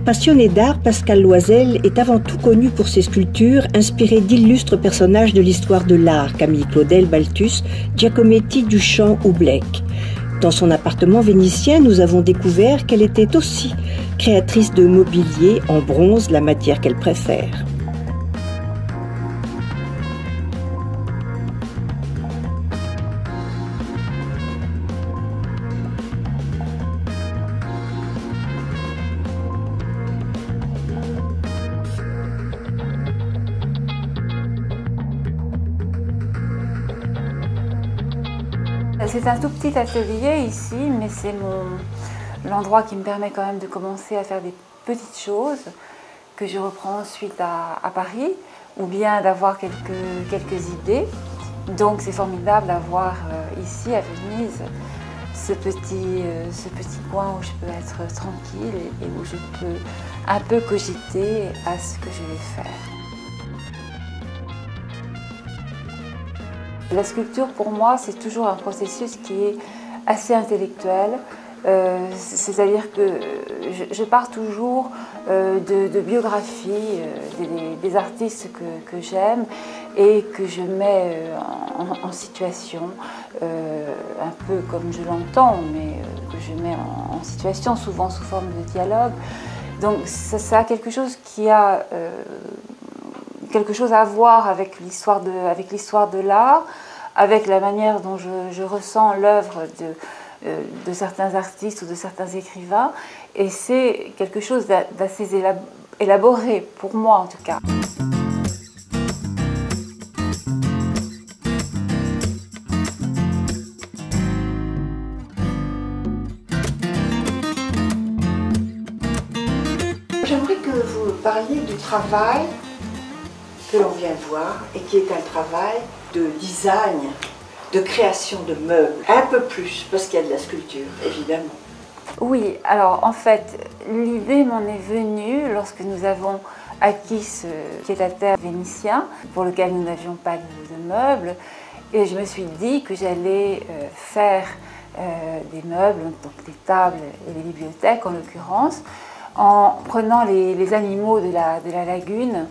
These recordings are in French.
Passionné d'art, Pascal Loisel est avant tout connu pour ses sculptures inspirées d'illustres personnages de l'histoire de l'art, Camille Claudel, Balthus, Giacometti, Duchamp ou Blake. Dans son appartement vénitien, nous avons découvert qu'elle était aussi créatrice de mobilier en bronze, la matière qu'elle préfère. C'est un tout petit atelier ici, mais c'est l'endroit qui me permet quand même de commencer à faire des petites choses que je reprends ensuite à Paris, ou bien d'avoir quelques idées. Donc c'est formidable d'avoir ici à Venise ce petit coin où je peux être tranquille et où je peux un peu cogiter à ce que je vais faire. La sculpture, pour moi, c'est toujours un processus qui est assez intellectuel. C'est-à-dire que je pars toujours de biographies des artistes que j'aime et que je mets en situation, un peu comme je l'entends, mais que je mets en situation, souvent sous forme de dialogue. Donc ça a quelque chose qui a quelque chose à voir avec l'histoire de l'art, avec la manière dont je ressens l'œuvre de certains artistes ou de certains écrivains. Et c'est quelque chose d'assez élaboré, pour moi en tout cas. J'aimerais que vous parliez du travail que l'on vient de voir et qui est un travail de design, de création de meubles, un peu plus, parce qu'il y a de la sculpture, évidemment. Oui, alors en fait, l'idée m'en est venue lorsque nous avons acquis ce pied-à-terre vénitien, pour lequel nous n'avions pas de meubles, et je me suis dit que j'allais faire des meubles, donc des tables et des bibliothèques en l'occurrence, en prenant les animaux de la lagune,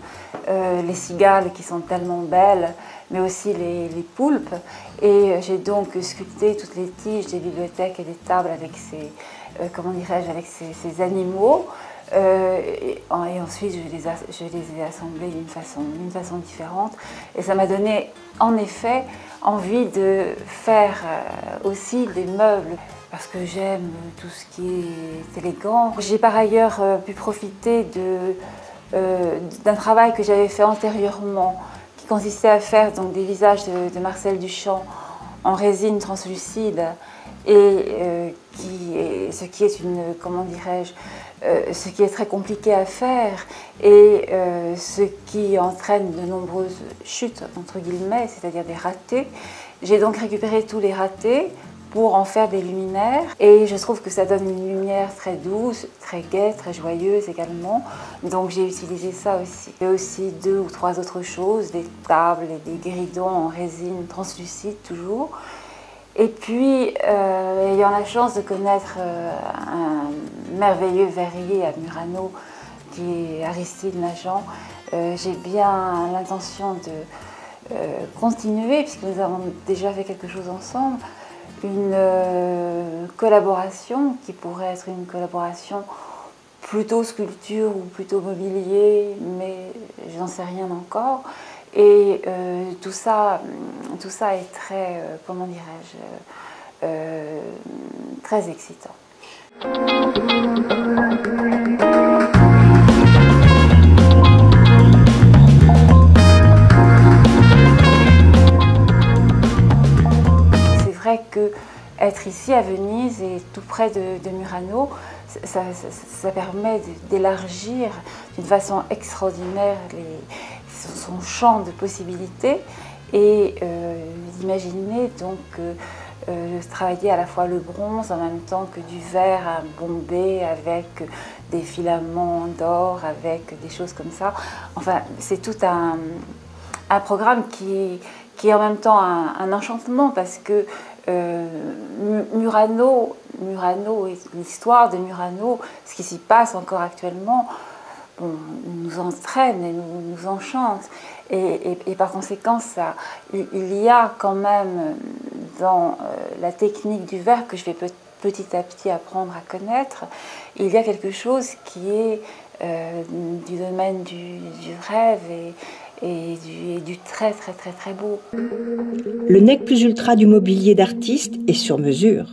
les cigales qui sont tellement belles, mais aussi les poulpes. Et j'ai donc sculpté toutes les tiges des bibliothèques et des tables avec avec ces animaux. Et ensuite, je les ai assemblés d'une façon différente. Et ça m'a donné, en effet, envie de faire aussi des meubles, parce que j'aime tout ce qui est élégant. J'ai par ailleurs pu profiter d'un travail que j'avais fait antérieurement, qui consistait à faire donc, des visages de Marcel Duchamp en résine translucide, et ce qui est ce qui est très compliqué à faire, et ce qui entraîne de nombreuses chutes, entre guillemets, c'est-à-dire des ratés. J'ai donc récupéré tous les ratés pour en faire des luminaires, et je trouve que ça donne une lumière très douce, très gaie, très joyeuse également. Donc j'ai utilisé ça aussi. Il y a aussi 2 ou 3 autres choses, des tables et des guéridons en résine translucide toujours. Et puis, ayant la chance de connaître un merveilleux verrier à Murano, qui est Aristide Nagent, j'ai bien l'intention de continuer, puisque nous avons déjà fait quelque chose ensemble, une collaboration qui pourrait être une collaboration plutôt sculpture ou plutôt mobilier, mais je n'en sais rien encore. Et tout ça est très, comment dirais-je, très excitant. C'est vrai que être ici à Venise et tout près de Murano, ça permet d'élargir d'une façon extraordinaire son champ de possibilités, et d'imaginer donc travailler à la fois le bronze en même temps que du verre bombé avec des filaments d'or, avec des choses comme ça. Enfin, c'est tout un programme qui est en même temps un enchantement, parce que Murano Murano et l'histoire de Murano, ce qui s'y passe encore actuellement, bon, nous entraîne et nous enchante. Et par conséquent, il y a quand même dans la technique du verre que je vais petit à petit apprendre à connaître, il y a quelque chose qui est du domaine du rêve et du très très très très beau. Le nec plus ultra du mobilier d'artiste est sur mesure.